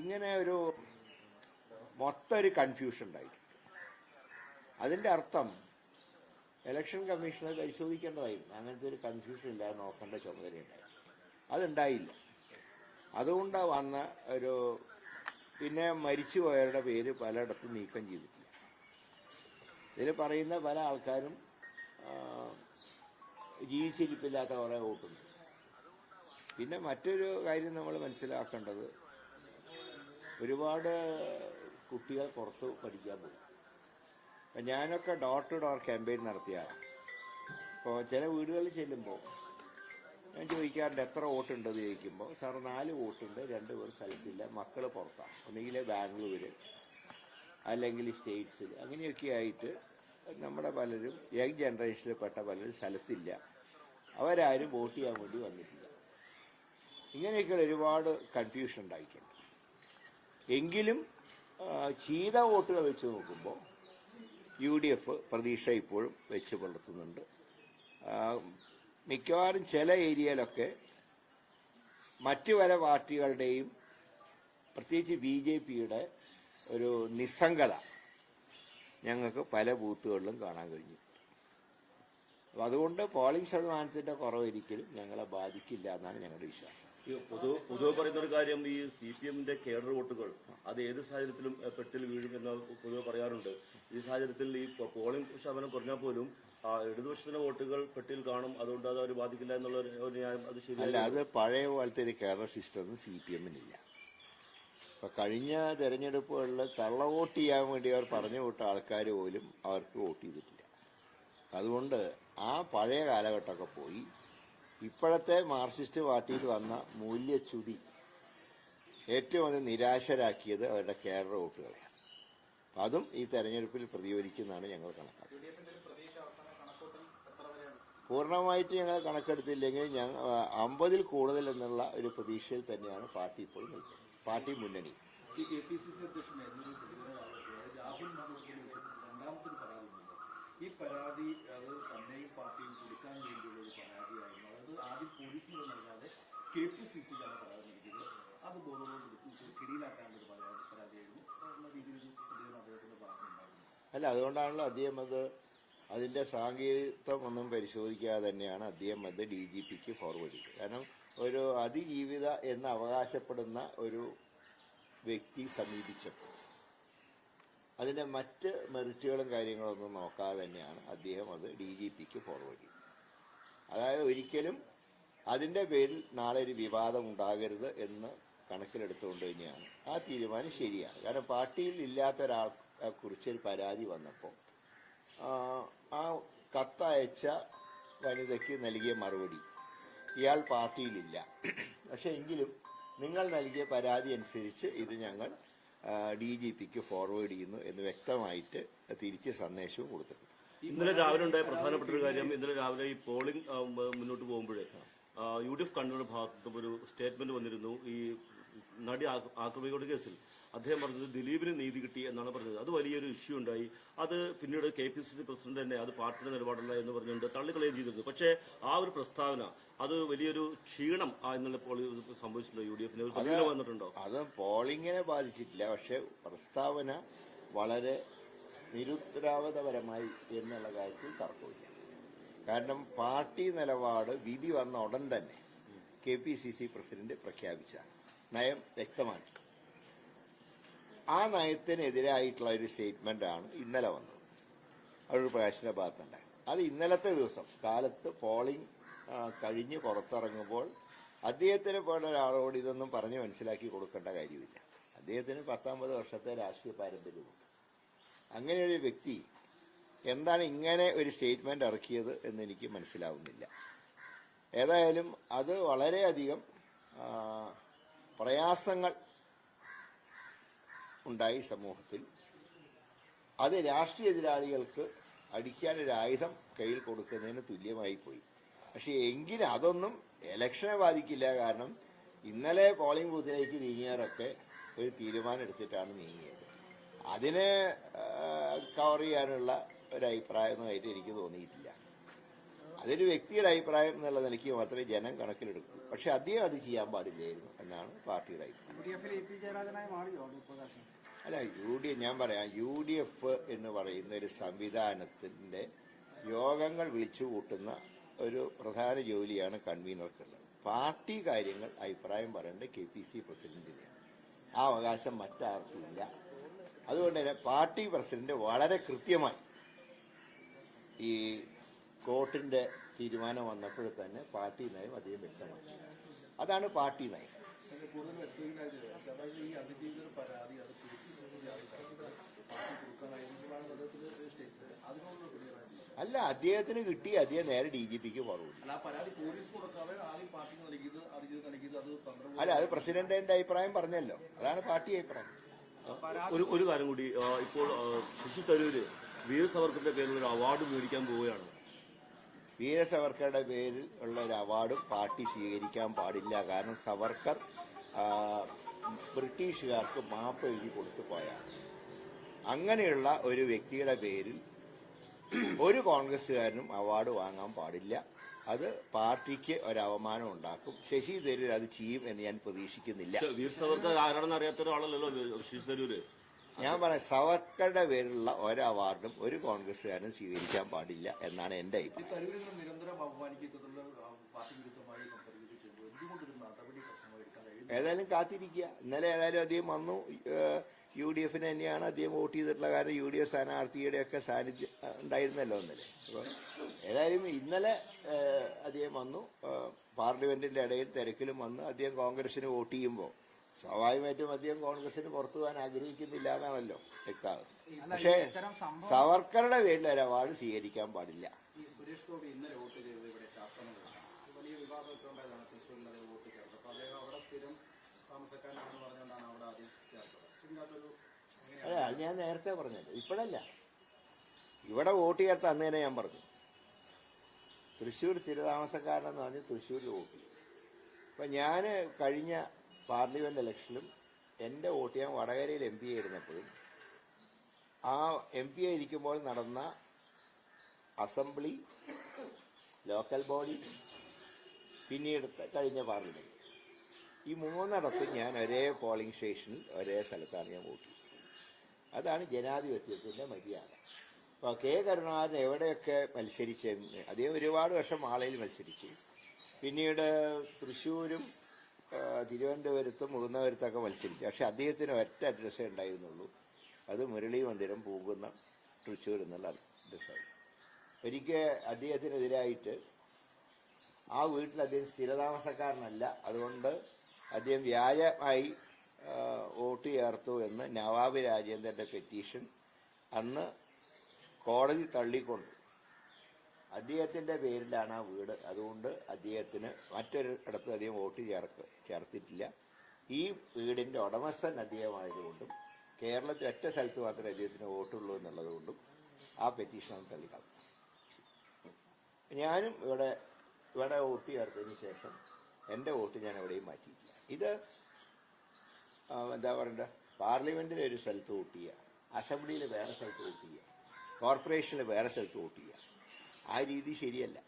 ഇങ്ങനെ ഒരു മൊത്തം ഒരു കൺഫ്യൂഷൻ ഉണ്ടായിട്ടുണ്ട്. അതിന്റെ അർത്ഥം ഇലക്ഷൻ കമ്മീഷണർ പരിശോധിക്കേണ്ടതായിരുന്നു. അങ്ങനത്തെ ഒരു കൺഫ്യൂഷൻ ഇല്ലാതെ നോക്കേണ്ട ചുമതലയുണ്ടായി. അതുണ്ടായില്ല. അതുകൊണ്ട് വന്ന ഒരു പിന്നെ മരിച്ചുപോയവരുടെ പേര് പലയിടത്തും നീക്കം ചെയ്തിട്ടില്ല. ഇതിൽ പറയുന്ന പല ആൾക്കാരും ജീവിച്ചിരിപ്പില്ലാത്ത കുറേ വോട്ടുണ്ട്. പിന്നെ മറ്റൊരു കാര്യം നമ്മൾ മനസ്സിലാക്കേണ്ടത്, ഒരുപാട് കുട്ടികൾ പുറത്ത് പഠിക്കാൻ പോയി. അപ്പം ഞാനൊക്കെ ഡോർ ടു ഡോർ ക്യാമ്പയിൻ നടത്തിയാണ്. അപ്പോൾ ചില വീടുകളിൽ ചെല്ലുമ്പോൾ ഞാൻ ചോദിക്കാറുണ്ട് എത്ര വോട്ടുണ്ടെന്ന് ചോദിക്കുമ്പോൾ, സാർ 4 വോട്ടുണ്ട്, 2 പേർ സ്ഥലത്തില്ല, മക്കൾ പുറത്താണ്, ഒന്നുകിൽ ബാംഗ്ലൂർ അല്ലെങ്കിൽ സ്റ്റേറ്റ്സിൽ, അങ്ങനെയൊക്കെ ആയിട്ട് നമ്മുടെ പലരും യങ് ജനറേഷനിൽപ്പെട്ട പലരും സ്ഥലത്തില്ല, അവരാരും വോട്ട് ചെയ്യാൻ വേണ്ടി വന്നിട്ടില്ല. ഇങ്ങനെയൊക്കെയുള്ള ഒരുപാട് കൺഫ്യൂഷൻ ഉണ്ടായിട്ടുണ്ട്. എങ്കിലും ചെയ്ത വോട്ടുകൾ വെച്ച് നോക്കുമ്പോൾ UDF പ്രതീക്ഷ ഇപ്പോഴും വെച്ച് പുലർത്തുന്നുണ്ട്. മിക്കവാറും ചില ഏരിയയിലൊക്കെ മറ്റു പല പാർട്ടികളുടെയും പ്രത്യേകിച്ച് BJPയുടെ ഒരു നിസ്സംഗത ഞങ്ങൾക്ക് പല ബൂത്തുകളിലും കാണാൻ കഴിഞ്ഞു. അപ്പം അതുകൊണ്ട് പോളിംഗ് ശതമാനത്തിന്റെ കുറവൊരിക്കലും ഞങ്ങളെ ബാധിക്കില്ല എന്നാണ് ഞങ്ങളുടെ വിശ്വാസം. പൊതുവെ പറയുന്ന ഒരു കാര്യം, ഈ CPMന്റെ കേഡർ വോട്ടുകൾ അത് ഏത് സാഹചര്യത്തിലും പെട്ടിൽ വീഴുമെന്ന് പൊതുവെ പറയാറുണ്ട്. ഈ സാഹചര്യത്തിൽ ഈ പോളിംഗ് ശതമാനം കുറഞ്ഞാൽ പോലും ഇടതുപക്ഷത്തിന്റെ വോട്ടുകൾ പെട്ടിയിൽ കാണും, അതുകൊണ്ട് അത് അവർ ബാധിക്കില്ല എന്നുള്ള ഒരു ന്യായം അത് ശരിയല്ല. അത് പഴയ പോലത്തെ ഒരു കേഡർ സിസ്റ്റം ഒന്നും CPMനില്ല. ഇപ്പൊ കഴിഞ്ഞ തെരഞ്ഞെടുപ്പുകളിൽ കള്ളവോട്ട് ചെയ്യാൻ വേണ്ടി അവർ പറഞ്ഞു വിട്ട ആൾക്കാർ പോലും അവർക്ക് വോട്ട് ചെയ്തിട്ടില്ല. അതുകൊണ്ട് ആ പഴയ കാലഘട്ടമൊക്കെ പോയി. ഇപ്പോഴത്തെ മാർക്സിസ്റ്റ് പാർട്ടിയിൽ വന്ന മൂല്യച്യുതി ഏറ്റവും അധികം നിരാശരാക്കിയത് അവരുടെ കേഡർ വോട്ടുകളെയാണ്. അതും ഈ തെരഞ്ഞെടുപ്പിൽ പ്രതിഫലിക്കുന്നതാണ് ഞങ്ങൾ കണക്കാക്കുന്നത്. പൂർണ്ണമായിട്ട് ഞങ്ങൾ കണക്കെടുത്തില്ലെങ്കിൽ 50-ൽ കൂടുതൽ എന്നുള്ള ഒരു പ്രതീക്ഷയിൽ തന്നെയാണ് പാർട്ടി ഇപ്പോൾ നിൽക്കുന്നത്, പാർട്ടി മുന്നണി. ഈ പരാതി അത് തന്നെയും പാർട്ടിയും കൊടുക്കാൻ വേണ്ടിയുള്ള ഒരു പരാതിയായിരുന്നു. അത് ആദ്യം പോലീസിന് നൽകാതെ KPCCയിലാണ് പരാതി നൽകിയത്. അത് ബോധപൂർവ്വം കിടിയിലാക്കാനൊരു പരാതിയായിരുന്നു എന്ന രീതിയിൽ പ്രതികരണം അദ്ദേഹത്തിന്റെ ഭാഗത്തുണ്ടായിരുന്നു. അല്ല, അതുകൊണ്ടാണല്ലോ അദ്ദേഹം അതിന്റെ സാങ്കേതികത്വം ഒന്നും പരിശോധിക്കാതെ തന്നെയാണ് അദ്ദേഹം DGPക്ക് ഫോർവേഡ് ചെയ്തത്. കാരണം ഒരു അതിജീവിത എന്ന് അവകാശപ്പെടുന്ന ഒരു വ്യക്തി സമീപിച്ചപ്പോൾ അതിന്റെ മറ്റ് മെറിറ്റുകളും കാര്യങ്ങളൊന്നും നോക്കാതെ തന്നെയാണ് അദ്ദേഹം DGPക്ക് ഫോർവേഡ് ചെയ്തത്. അതായത് ഒരിക്കലും അതിന്റെ പേരിൽ നാളെ ഒരു വിവാദം ഉണ്ടാകരുത് എന്ന് കണക്കിലെടുത്തുകൊണ്ട് തന്നെയാണ് ആ തീരുമാനം ശരിയാണ്. കാരണം പാർട്ടിയിൽ ഇല്ലാത്ത ഒരാളെ കുറിച്ചൊരു പരാതി വന്നപ്പോൾ ആ കത്തയച്ച വനിതയ്ക്ക് നൽകിയ മറുപടി, ഇയാൾ പാർട്ടിയിലില്ല, പക്ഷെ എങ്കിലും നിങ്ങൾ നൽകിയ പരാതി അനുസരിച്ച് ഇത് ഞങ്ങൾ DGPക്ക് ഫോർവേഡ് ചെയ്യുന്നു എന്ന് വ്യക്തമായിട്ട് തിരിച്ച് സന്ദേശവും കൊടുത്തിട്ടുണ്ട്. ഇന്നലെ രാവിലെ ഉണ്ടായ പ്രധാനപ്പെട്ട ഒരു കാര്യം, ഇന്നലെ രാവിലെ ഈ പോളിംഗ് മുന്നോട്ട് പോകുമ്പോഴേ UDF കൺവീനറുടെ ഭാഗത്തും ഒരു സ്റ്റേറ്റ്മെന്റ് വന്നിരുന്നു. ഈ നടി ആക്രമികളുടെ കേസിൽ അദ്ദേഹം പറഞ്ഞത് ദിലീപിന് നീതി കിട്ടി എന്നാണ് പറഞ്ഞത്. അത് വലിയൊരു ഇഷ്യൂ ഉണ്ടായി. അത് പിന്നീട് KPCC പ്രസിഡന്റ് തന്നെ അത് പാർട്ടിയുടെ നിലപാടല്ല എന്ന് പറഞ്ഞുകൊണ്ട് തള്ളിക്കളയുകയും ചെയ്തിരുന്നു. പക്ഷേ ആ ഒരു പ്രസ്താവന അത് വലിയൊരു ക്ഷീണം എന്നുള്ള സംഭവിച്ചിട്ടുണ്ടോ? UDFന് വന്നിട്ടുണ്ടോ? അത് പോളിംഗിനെ ബാധിച്ചിട്ടില്ല, പക്ഷെ പ്രസ്താവന വളരെ നിരുത്തരവാദപരമായി എന്നുള്ള കാര്യത്തിൽ തർക്കമില്ല. കാരണം പാർട്ടി നിലപാട് വിധി വന്ന ഉടൻ തന്നെ KPCC പ്രസിഡന്റ് പ്രഖ്യാപിച്ചാണ്, നയം വ്യക്തമാക്കി. ആ നയത്തിനെതിരായിട്ടുള്ള ഒരു സ്റ്റേറ്റ്മെന്റാണ് ഇന്നലെ വന്നത്, അടൂർ പ്രകാശിന്റെ ഭാഗത്തുണ്ടായി. അത് ഇന്നലത്തെ ദിവസം കാലത്ത് പോളിംഗ് കഴിഞ്ഞ് പുറത്തിറങ്ങുമ്പോൾ അദ്ദേഹത്തിന് പോലെ ഒരാളോട് ഇതൊന്നും പറഞ്ഞ് മനസ്സിലാക്കി കൊടുക്കേണ്ട കാര്യമില്ല. അദ്ദേഹത്തിന് 19 വർഷത്തെ രാഷ്ട്രീയ പാരമ്പര്യമുണ്ട്. അങ്ങനെയൊരു വ്യക്തി എന്താണ് ഇങ്ങനെ ഒരു സ്റ്റേറ്റ്മെന്റ് ഇറക്കിയത് എന്ന് എനിക്ക് മനസ്സിലാവുന്നില്ല. ഏതായാലും അത് വളരെയധികം പ്രയാസങ്ങൾ ഉണ്ടായി സമൂഹത്തിൽ. അത് രാഷ്ട്രീയ എതിരാളികൾക്ക് അടിക്കാനൊരു ആയുധം കയ്യിൽ കൊടുക്കുന്നതിന് തുല്യമായി പോയി. പക്ഷെ എങ്കിലും അതൊന്നും ഇലക്ഷനെ ബാധിക്കില്ല. കാരണം ഇന്നലെ പോളിംഗ് ബൂത്തിലേക്ക് നീങ്ങിയവരൊക്കെ ഒരു തീരുമാനം എടുത്തിട്ടാണ് നീങ്ങിയത്. അതിനെ കവർ ചെയ്യാനുള്ള ഒരു അഭിപ്രായമൊന്നുമായിട്ട് എനിക്ക് തോന്നിയിട്ടില്ല. അതൊരു വ്യക്തിയുടെ അഭിപ്രായം എന്നുള്ള നിലയ്ക്ക് മാത്രമേ ജനം കണക്കിലെടുക്കൂ. പക്ഷെ അദ്ദേഹം അത് ചെയ്യാൻ പാടില്ലായിരുന്നു എന്നാണ് പാർട്ടിയുടെ അഭിപ്രായം. അല്ല, ഞാൻ പറയാം, UDF എന്ന് പറയുന്ന ഒരു സംവിധാനത്തിന്റെ യോഗങ്ങൾ വിളിച്ചു കൂട്ടുന്ന ഒരു പ്രധാന ജോലിയാണ് കൺവീനർക്കുള്ളത്. പാർട്ടി കാര്യങ്ങൾ അഭിപ്രായം പറയേണ്ടത് KPC പ്രസിഡന്റിനെയാണ്. ആ അവകാശം മറ്റാർക്കുമില്ല. അതുകൊണ്ട് തന്നെ പാർട്ടി പ്രസിഡന്റ് വളരെ കൃത്യമായി ഈ കോർട്ടിന്റെ തീരുമാനം വന്നപ്പോൾ തന്നെ പാർട്ടി നയം അധികം വ്യക്തമാക്കി. അതാണ് പാർട്ടി നയം. കൂടുതൽ വ്യക്തമായിട്ട് അതായത് ഈ അതിജീവിതർ പരാതി അത് അല്ല, അദ്ദേഹത്തിന് കിട്ടി, അദ്ദേഹം നേരെ DGPക്ക് പറഞ്ഞു. അല്ല, അത് പ്രസിഡന്റിന്റെ അഭിപ്രായം പറഞ്ഞല്ലോ, അതാണ് പാർട്ടി അഭിപ്രായം. ഒരു കാര്യം കൂടി, ഇപ്പോൾ ശശി തരൂര് വീർ സവർക്കറുടെ പേരിൽ ഒരു അവാർഡ് മേടിക്കാൻ പോവുകയാണ്. വീര സവർക്കറുടെ പേരിൽ ഉള്ള ഒരു അവാർഡും പാർട്ടി സ്വീകരിക്കാൻ പാടില്ല. കാരണം സവർക്കർ ബ്രിട്ടീഷുകാർക്ക് മാപ്പ് എഴുതി കൊടുത്തു പോയാണ്. അങ്ങനെയുള്ള ഒരു വ്യക്തിയുടെ പേരിൽ ഒരു കോൺഗ്രസ്സുകാരനും അവാർഡ് വാങ്ങാൻ പാടില്ല. അത് പാർട്ടിക്ക് ഒരു അവമാനം ഉണ്ടാക്കും. ശശി തരൂർ അത് ചെയ്യും എന്ന് ഞാൻ പ്രതീക്ഷിക്കുന്നില്ല. വീർ സവർക്കർ ആരാണെന്ന് അറിയാത്ത ഒരാളല്ലോ ശശി തരൂര്. ഞാൻ പറയാം, സവർക്കറുടെ പേരിലുള്ള ഒരു അവാർഡും ഒരു കോൺഗ്രസ്സുകാരനും സ്വീകരിക്കാൻ പാടില്ല എന്നാണ് എന്റെ അഭിപ്രായം. ഏതായാലും കാത്തിരിക്കുക. ഇന്നലെ ഏതായാലും അദ്ദേഹം വന്നു. UDFന് തന്നെയാണ് അദ്ദേഹം വോട്ട് ചെയ്തിട്ടുള്ള കാര്യം. UDF സ്ഥാനാർത്ഥിയുടെ ഒക്കെ സാന്നിധ്യം ഉണ്ടായിരുന്നല്ലോ ഇന്നലെ. അപ്പോൾ ഏതായാലും ഇന്നലെ അദ്ദേഹം വന്നു. പാർലമെന്റിന്റെ ഇടയിൽ തിരക്കിലും വന്ന് അദ്ദേഹം കോൺഗ്രസിന് വോട്ട് ചെയ്യുമ്പോൾ സ്വാഭാവികമായിട്ടും അദ്ദേഹം കോൺഗ്രസിന് പുറത്തു പോകാൻ ആഗ്രഹിക്കുന്നില്ല എന്നാണല്ലോ വ്യക്തമാകും. പക്ഷേ സവർക്കറുടെ പേരിൽ ഒരു അവാർഡ് സ്വീകരിക്കാൻ പാടില്ല. സുരേഷ് ഗോപി ഇന്നലെ വോട്ട് ചെയ്തത് ഇവിടെ ശാസ്ത്രമംഗലത്താണ്. വലിയ വിവാദമൊക്കെ ഉണ്ടായതാണ്. തൃശ്ശൂരിൽ അദ്ദേഹം വോട്ട് ചേർത്തത്. അപ്പോൾ അദ്ദേഹം അവിടെ സ്ഥിരം താമസക്കാരനാണെന്ന് പറഞ്ഞുകൊണ്ടാണ് അവിടെ ആദ്യം ചേർത്തത്. ഇതിനകത്തൊരു അല്ല, അത് ഞാൻ നേരത്തെ പറഞ്ഞല്ലോ, ഇപ്പോഴല്ല. ഇവിടെ വോട്ട് ചേർത്ത അന്ന് തന്നെ ഞാൻ പറഞ്ഞു, തൃശ്ശൂർ സ്ഥിരതാമസക്കാരനെന്ന് പറഞ്ഞ് തൃശ്ശൂരിൽ വോട്ട് ചെയ്തു. അപ്പം ഞാൻ കഴിഞ്ഞ പാർലമെന്റ് ഇലക്ഷനിലും എൻ്റെ വോട്ട് ഞാൻ വടകരയിൽ MP ആയിരുന്നപ്പോഴും ആ MP ആയിരിക്കുമ്പോൾ നടന്ന അസംബ്ലി, ലോക്കൽ ബോഡി, പിന്നീട് കഴിഞ്ഞ പാർലമെന്റ്, ഈ മൂന്നിടത്തും ഞാൻ ഒരേ പോളിംഗ് സ്റ്റേഷനിൽ ഒരേ സ്ഥലത്താണ് ഞാൻ വോട്ട് ചെയ്തത്. അതാണ് ജനാധിപത്യത്തിന്റെ മര്യാദ. അപ്പോൾ കരുണാകരൻ എവിടെയൊക്കെ മത്സരിച്ചെന്ന്, അദ്ദേഹം ഒരുപാട് വർഷം മാളയിൽ മത്സരിച്ചു. പിന്നീട് തൃശ്ശൂരും തിരുവനന്തപുരത്തും മുകുന്ദപുരത്തൊക്കെ മത്സരിച്ചു. പക്ഷെ അദ്ദേഹത്തിന് ഒറ്റ അഡ്രസ്സേ ഉണ്ടായിരുന്നുള്ളൂ, അത് മുരളി മന്ദിരം പൂങ്കുന്നം തൃശ്ശൂർ എന്നുള്ള അഡ്രസ്സായി. ഒരിക്കൽ അദ്ദേഹത്തിനെതിരായിട്ട് ആ വീട്ടിൽ അദ്ദേഹം സ്ഥിരതാമസക്കാരനല്ല, അതുകൊണ്ട് അദ്ദേഹം വ്യാജമായി വോട്ട് ചേർത്തു എന്ന് നവാബ് രാജേന്ദ്രന്റെ പെറ്റീഷൻ അന്ന് കോടതി തള്ളിക്കൊണ്ടു. അദ്ദേഹത്തിന്റെ പേരിലാണ് ആ വീട്. അതുകൊണ്ട് അദ്ദേഹത്തിന് മറ്റൊരു ഇടത്ത് അദ്ദേഹം വോട്ട് ചേർത്തിട്ടില്ല. ഈ വീടിന്റെ ഉടമസ്ഥൻ അദ്ദേഹമായതുകൊണ്ടും കേരളത്തിൽ ഒറ്റ സ്ഥലത്ത് മാത്രമേ അദ്ദേഹത്തിന് വോട്ടുള്ളൂ എന്നുള്ളതുകൊണ്ടും ആ പെറ്റീഷൻ തള്ളിക്കളഞ്ഞു. ഞാനും ഇവിടെ വോട്ട് ചേർത്തതിന് ശേഷം എൻ്റെ വോട്ട് ഞാൻ എവിടെയും മാറ്റിയിട്ടില്ല. ഇത് എന്താ പറയണ്ട, പാർലമെന്റിൽ ഒരു സ്ഥലത്ത് വോട്ട് ചെയ്യുക, അസംബ്ലിയിൽ വേറെ സ്ഥലത്ത് വോട്ട് ചെയ്യുക, കോർപ്പറേഷനിൽ വേറെ സ്ഥലത്ത് വോട്ട് ചെയ്യുക, ആ രീതി ശരിയല്ല.